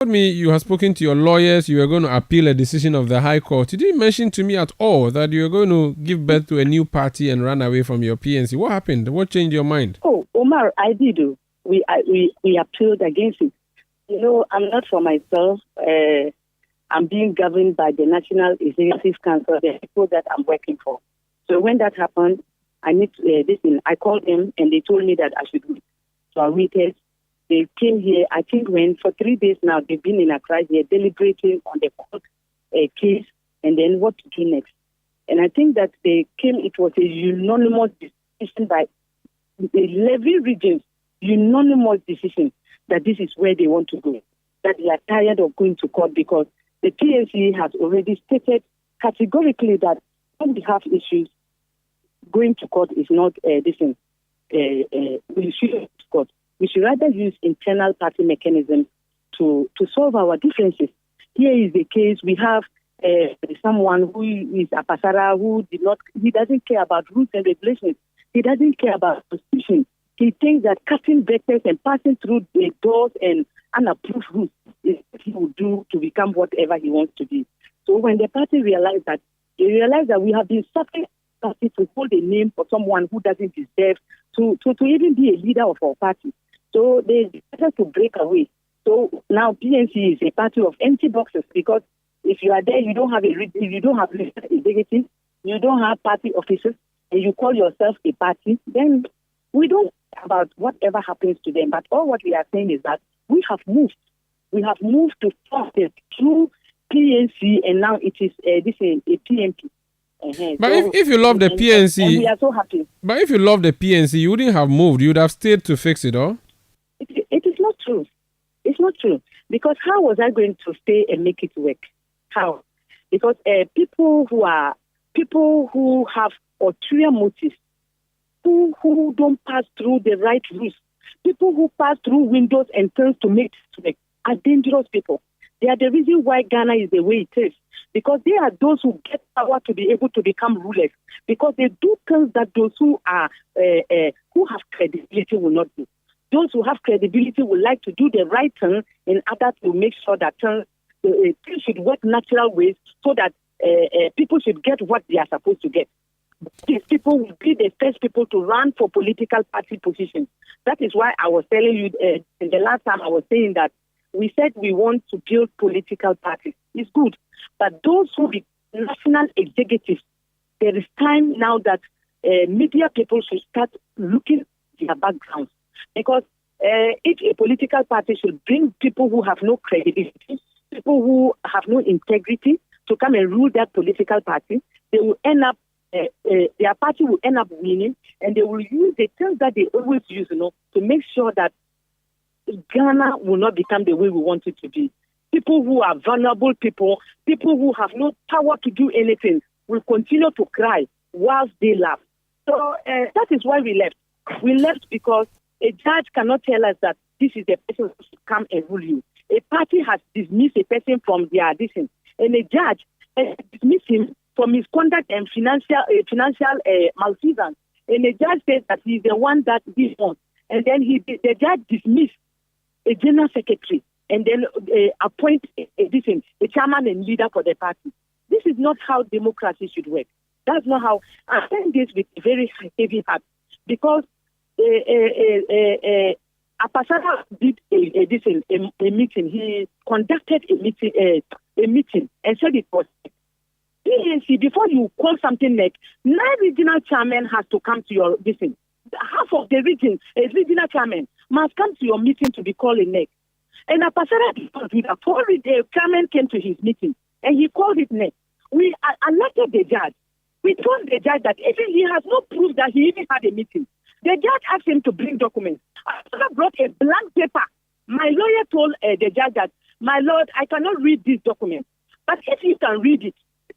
told me you have spoken to your lawyers, you were going to appeal a decision of the High Court. You didn't mention to me at all that you were going to give birth to a new party and run away from your PNC. What happened? What changed your mind? Oh, Omar, I did. We appealed against it. You know, I'm not for myself. I'm being governed by the National Executive Council, the people that I'm working for. So when that happened, I need I called them and they told me that I should wait. So I waited. They came here, I think for 3 days now, they've been in Accra here deliberating on the court case and then what to do next. And I think that it was a unanimous decision by the 11 regions, unanimous decision that this is where they want to go, that they are tired of going to court because the PNC has already stated categorically that when we have issues, going to court is not we shouldn't court. We should rather use internal party mechanisms to solve our differences. Here is the case. We have someone who is a pasara he doesn't care about rules and regulations. He doesn't care about constitution. He thinks that cutting vectors and passing through the doors and unapproved routes is what he will do to become whatever he wants to be. So when the party realized that, they realized that we have been suffering party to hold a name for someone who doesn't deserve to even be a leader of our party. So they decided to break away. So now PNC is a party of empty boxes because if you are there, you don't have executive, you don't have party officers, and you call yourself a party, then we don't care about whatever happens to them. But all what we are saying is that we have moved. We have moved to form the true PNC, and now it is a PNP. But so, if you love the PNC, and we are so happy. But if you love the PNC, you wouldn't have moved. You would have stayed to fix it all. It is not true. It's not true. Because how was I going to stay and make it work? How? Because people who have ulterior motives, who don't pass through the right routes, people who pass through windows and turns to make it work, are dangerous people. They are the reason why Ghana is the way it is. Because they are those who get power to be able to become rulers. Because they do things that those who have credibility will not do. Those who have credibility would like to do the right thing in order to make sure that things should work natural ways so that people should get what they are supposed to get. These people will be the first people to run for political party positions. That is why I was telling you in the last time I was saying that we said we want to build political parties. It's good. But those who be national executives, there is time now that media people should start looking at their backgrounds. Because if a political party should bring people who have no credibility, people who have no integrity to come and rule that political party, they will end up, their party will end up winning, and they will use the things that they always use, to make sure that Ghana will not become the way we want it to be. People who are vulnerable people who have no power to do anything will continue to cry whilst they laugh. So that is why we left. We left because a judge cannot tell us that this is the person who should come and rule you. A party has dismissed a person from their audition, and a judge has dismissed him from his conduct and financial malfeasance. And the judge says that he's the one that he wants. And then the judge dismissed a general secretary and then appoint a chairman and leader for the party. This is not how democracy should work. That's not how. I say this with very heavy heart because Apasara did a meeting. He conducted a meeting and said it was PNC. Before you call something like 9 regional chairman has to come to your meeting. Half of the region, a regional chairman, must come to your meeting to be called a neck. And Apasara did not do that. 4 chairman came to his meeting and he called it neck. We elected the judge. We told the judge that even he has no proof that he even had a meeting. The judge asked him to bring documents. Apasara brought a blank paper. My lawyer told the judge that, my lord, I cannot read this document. But if you can read it,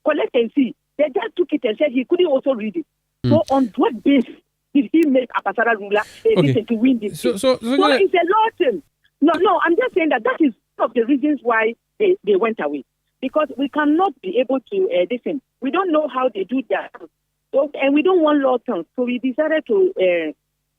collect and see. The judge took it and said he couldn't also read it. So on what basis did he make Apasara ruler to win this? So it's a law thing. No, I'm just saying that is one of the reasons why they went away. Because we cannot be able to listen. We don't know how they do that. So, and we don't want law terms. So we decided to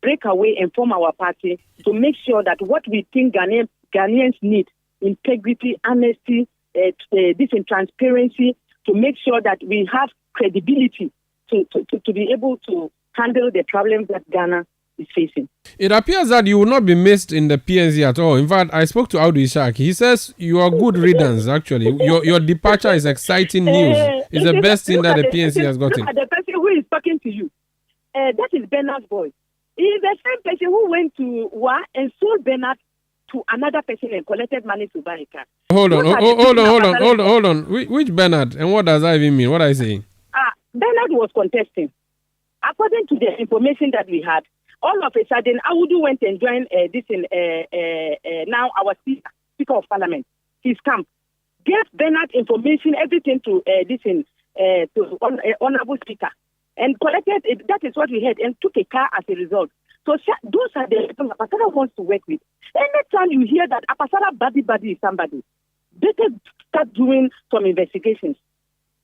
break away and form our party to make sure that what we think Ghanaians need integrity, honesty, this in transparency, to make sure that we have credibility to be able to handle the problems that Ghana is facing. It appears that you will not be missed in the PNC at all. In fact, I spoke to Audu Ishak. He says you are good riddance, actually. Your departure is exciting news. It's the best thing that the PNC has gotten. Look at the person who is talking to you. That is Bernard's boy. He is the same person who went to Wa and sold Bernard to another person and collected money to buy a car. Hold on. Which Bernard? And what does that even mean? What are you saying? Bernard was contesting. According to the information that we had, all of a sudden, Audu went and joined now our Speaker of Parliament, his camp. Gave Bernard information, everything to Honorable Speaker. And collected it. That is what we had, and took a car as a result. So those are the people Apasara wants to work with. Anytime you hear that Apasara buddy is somebody, better start doing some investigations.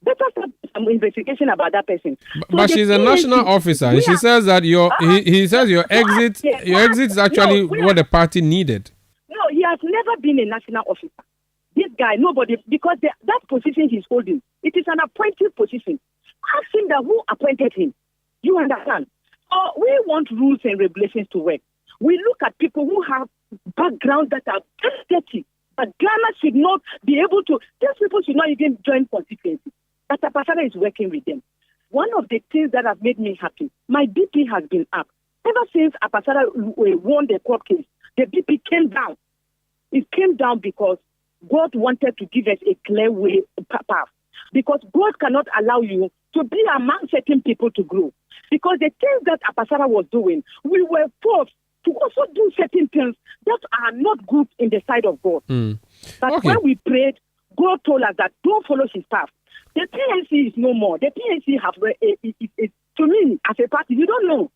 Better start some investigation about that person. But she's a national officer, and she says that he says your exit is actually what the party needed. No, he has never been a national officer. This guy, nobody, because that position he's holding, it is an appointed position. Ask him that who appointed him. You understand? So we want rules and regulations to work. We look at people who have backgrounds that are dirty, but Ghana should not be able to. These people should not even join constituency. But Apasara is working with them. One of the things that have made me happy, my BP has been up. Ever since Apasara won the court case, the BP came down. It came down because God wanted to give us a clear way path. Because God cannot allow you to be among certain people to grow. Because the things that Apasara was doing, we were forced to also do certain things that are not good in the sight of God. But when we prayed, God told us that don't follow his path. The PNC is no more. The PNC have, to me, as a party, you don't know.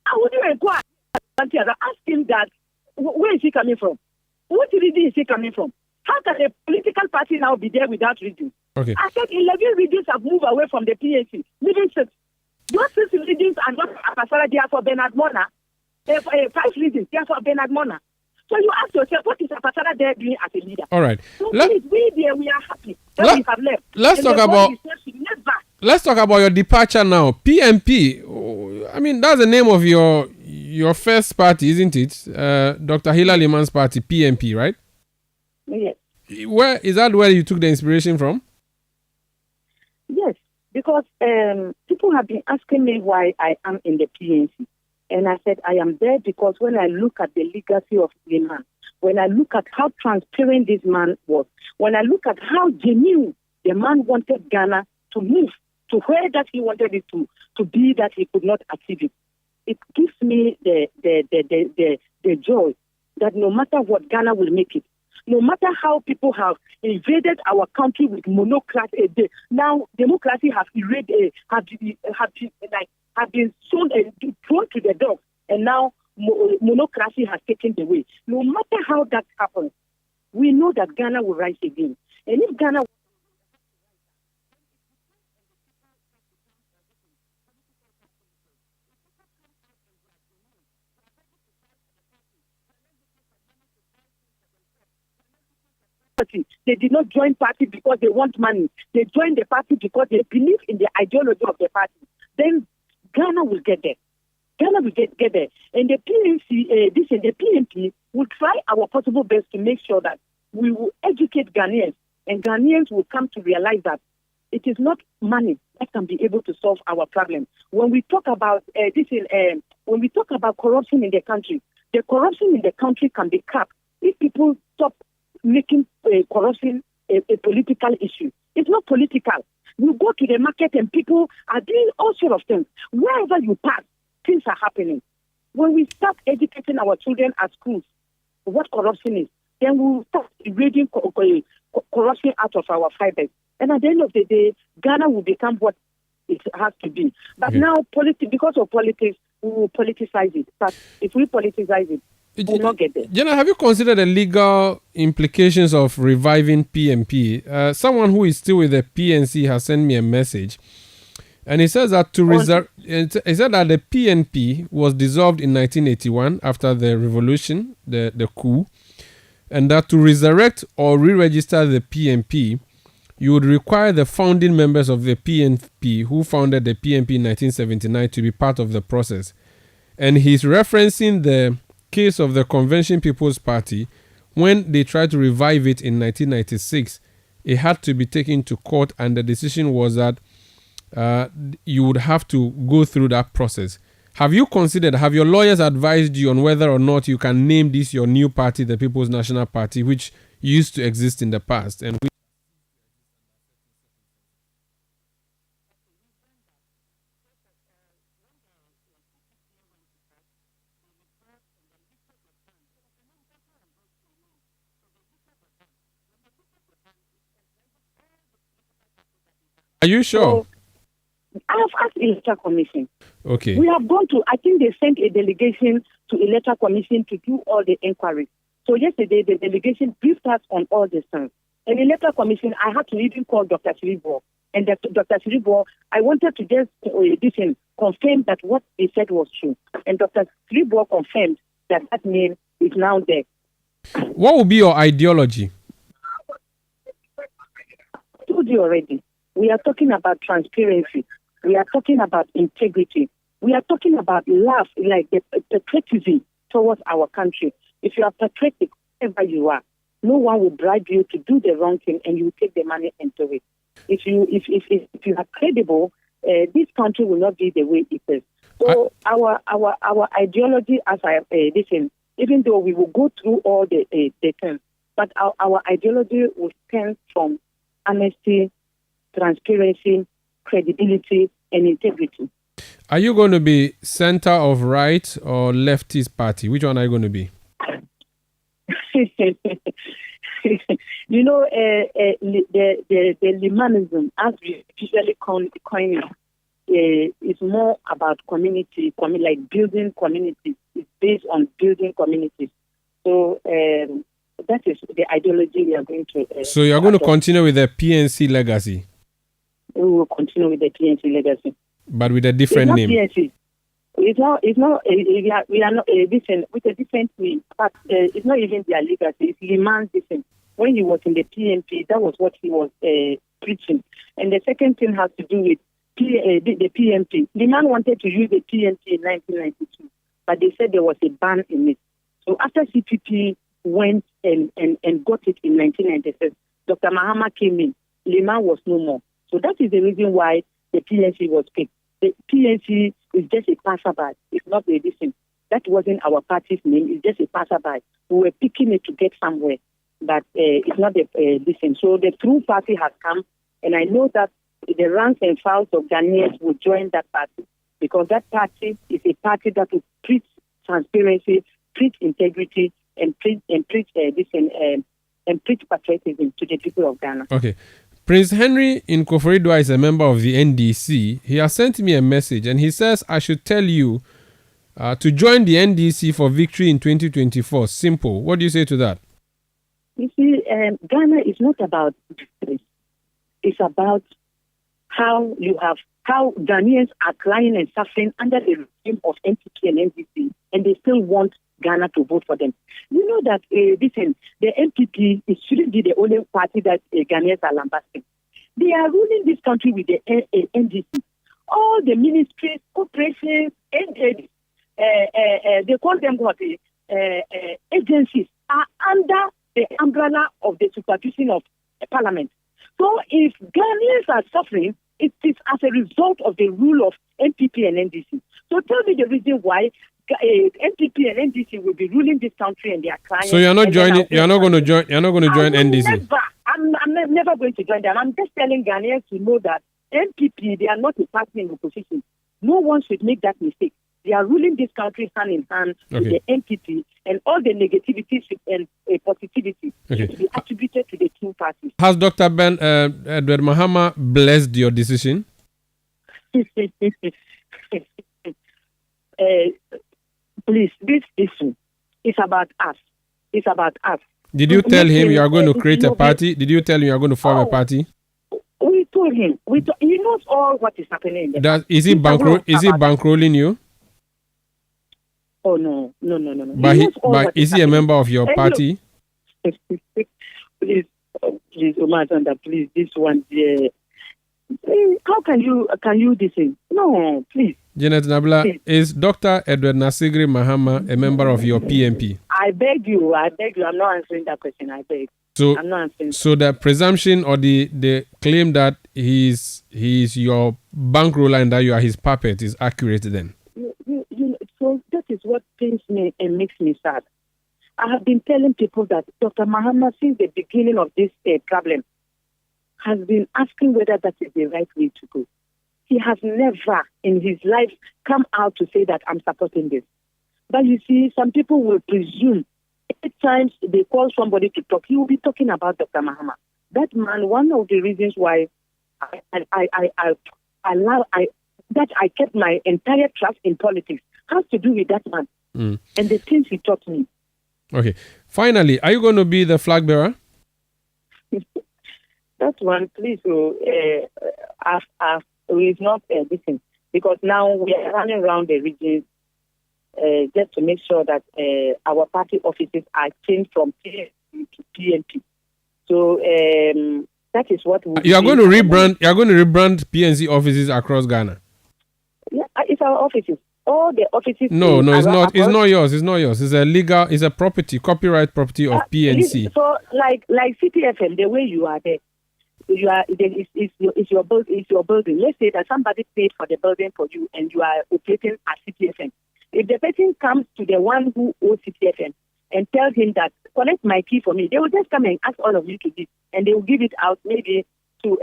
I would even go and ask him that, where is he coming from? What region is he coming from? How can a political party now be there without regions? Okay. I said 11 regions have moved away from the PNC, leaving 6. Those 6 regions are not Apasara, they are for Bernard Mona. 5 regions, they are for Bernard Mona. So you ask yourself, what is Apasara there doing as a leader? All right. So we are happy that we have left. Let's talk about your departure now. PNP, I mean, that's the name of your first party, isn't it? Dr. Hila Liman's party, PNP, right? Yes. Where you took the inspiration from? Yes, because people have been asking me why I am in the PNC. And I said, I am there because when I look at the legacy of the man, when I look at how transparent this man was, when I look at how genuine the man wanted Ghana to move to where that he wanted it to be, that he could not achieve it, it gives me the joy that no matter what, Ghana will make it. No matter how people have invaded our country with monocracy, now democracy has been thrown to the dog, and now monocracy has taken the way. No matter how that happens, we know that Ghana will rise again. And if Ghana they did not join party because they want money. They joined the party because they believe in the ideology of the party. Then Ghana will get there. Ghana will get there. And the PNC, the PNP will try our possible best to make sure that we will educate Ghanaians, and Ghanaians will come to realize that it is not money that can be able to solve our problem. When we talk about when we talk about corruption in the country, the corruption in the country can be capped if people stop making corruption a political issue. It's not political. You go to the market and people are doing all sorts of things. Wherever you pass, things are happening. When we start educating our children at schools what corruption is, then we will start erasing corruption out of our fibers. And at the end of the day, Ghana will become what it has to be. But now, because of politics, we will politicize it. But if we politicize it, we will not get there. Jenna, have you considered the legal implications of reviving PNP? Someone who is still with the PNC has sent me a message, and he says that he said that the PNP was dissolved in 1981 after the revolution, the coup, and that to resurrect or re-register the PNP, you would require the founding members of the PNP who founded the PNP in 1979 to be part of the process. And he's referencing the case of the Convention People's Party. When they tried to revive it in 1996, it had to be taken to court, and the decision was that you would have to go through that process. Have you considered, have your lawyers advised you on whether or not you can name this your new party, the People's National Party, which used to exist in the past? And are you sure? So, I have asked Electoral Commission. Okay. We have gone to, I think they sent a delegation to Electoral Commission to do all the inquiries. So yesterday, the delegation briefed us on all the things. And Electoral Commission, I had to even call Dr. Siribo. And Dr. Siribo, I wanted to just confirm that what he said was true. And Dr. Siribo confirmed that that name is now there. What would be your ideology? I told you already. We are talking about transparency. We are talking about integrity. We are talking about love, like the patriotism towards our country. If you are patriotic, wherever you are, no one will bribe you to do the wrong thing, and you will take the money and do it. If you are credible, this country will not be the way it is. So our ideology, as I listen, even though we will go through all the things, but our ideology will stem from honesty, transparency, credibility, and integrity. Are you going to be center of right or leftist party? Which one are you going to be? You know, the Limanism, as we usually coin it, is more about community, like building communities. It's based on building communities. So that is the ideology we are going to. So you are going to continue with the PNC legacy? We will continue with the PNC legacy, but with a different name. PNC. It's not. We are not different with a different name, but it's not even their legacy. It's Liman's different. When he was in the PNP, that was what he was preaching. And the second thing has to do with the PNP. Liman wanted to use the PNP in 1992, but they said there was a ban in it. So after CPP went and got it in 1996, Dr. Mahama came in. Liman was no more. So that is the reason why the PNC was picked. The PNC is just a passerby. It's not a listen. That wasn't our party's name. It's just a passerby. We were picking it to get somewhere, but it's not a listen. So the true party has come, and I know that the ranks and files of Ghanaians will join that party, because that party is a party that will preach transparency, preach integrity, and preach patriotism to the people of Ghana. Okay. Prince Henry in Koforidua is a member of the NDC. He has sent me a message, and he says I should tell you to join the NDC for victory in 2024. Simple. What do you say to that? You see, Ghana is not about victory. It's about how Ghanaians are crying and suffering under the regime of NPP and NDC, and they still want Ghana to vote for them. You know that the NPP shouldn't be the only party that Ghanaians are lambasting. They are ruling this country with the NDC. All the ministries, corporations, and they call them what? Agencies are under the umbrella of the supervision of Parliament. So if Ghanaians are suffering, it is as a result of the rule of NPP and NDC. So tell me the reason why NPP and NDC will be ruling this country and they are crying. So you're not joining. You're not going to join. You're not going to join NDC. I'm never going to join them. I'm just telling Ghanaians to know that NPP, they are not a party in opposition. No one should make that mistake. They are ruling this country hand in hand with the NPP, and all the negativity and positivity should be attributed to the two parties. Has Dr. Ben Edward Mahama blessed your decision? Please, this issue is about us. It's about us. Did you tell him you are going to create a party? Did you tell him you are going to form a party? We told him. He knows all what is happening. Is he bankrolling you? Oh, no. But is he a member of your party? Please, please, Omatanda, please, this one, yeah. How can you this thing? No, please. Janet Nabla, Please. is Dr. Edward Nasigri Mahama a member of your PNP? I beg you, I'm not answering that question, I beg. So, I'm not answering. So the presumption or the claim that he's your bankroller and that you are his puppet is accurate then? So that is what pains me and makes me sad. I have been telling people that Dr. Mahama, since the beginning of this problem, has been asking whether that is the right way to go. He has never in his life come out to say that I'm supporting this. But you see, some people will presume every time they call somebody to talk, he will be talking about Dr. Mahama. That man, one of the reasons why I kept my entire trust in politics has to do with that man and the things he taught me. Okay. Finally, are you going to be the flag bearer? That one, please. It's not this because now we are running around the region just to make sure that our party offices are changed from PNC to PNP. So that is what you are going to rebrand. You are going to rebrand PNC offices across Ghana. Yeah, it's our offices. All the offices. No, it's not. It's not yours. It's not yours. It's a legal. It's a property, copyright property of PNC. So, like Citi FM, the way you are there, you are. It's your building. Let's say that somebody paid for the building for you, and you are operating at Citi FM. If the person comes to the one who owns Citi FM and tells him that collect my key for me, they will just come and ask all of you to this, and they will give it out maybe to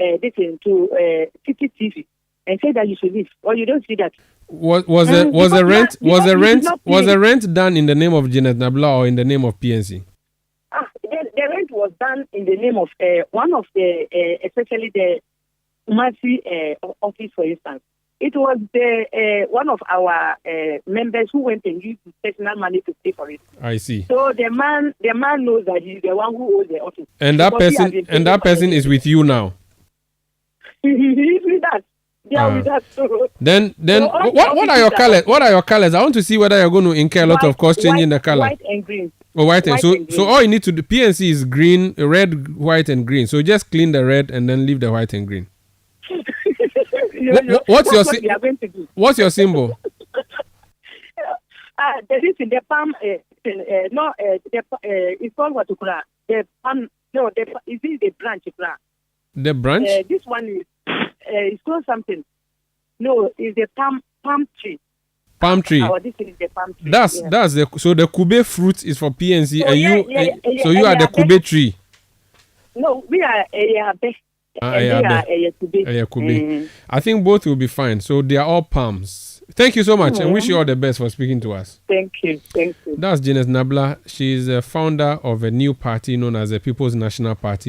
Citi TV and say that you should leave, or you don't see that. Was the rent done in the name of Janet Nabla or in the name of PNC? The rent was done in the name of one of the, especially the Umasi office, for instance. It was the one of our members who went and used his personal money to pay for it. I see. So the man knows that he's the one who owns the office. And that person is with you now. He is with us. Yeah, with that. Then what are your colors? What are your colors? I want to see whether you're going to incur a lot of cost changing the color. White and green. Oh, white and green. So all you need to do, PNC is green, red, white, and green. So just clean the red and then leave the white and green. What's your symbol? There is in the palm. It's called what you call the palm. No, is it the branch? The branch? This one is. It's called something. No, it's the palm tree. Palm tree. This is the palm tree. That's so the kube fruit is for PNC and you are the kube tree. No, we are Ayabe. Kube. I think both will be fine. So they are all palms. Thank you so much and wish you all the best for speaking to us. Thank you. That's Janet Nabla. She is a founder of a new party known as the People's National Party.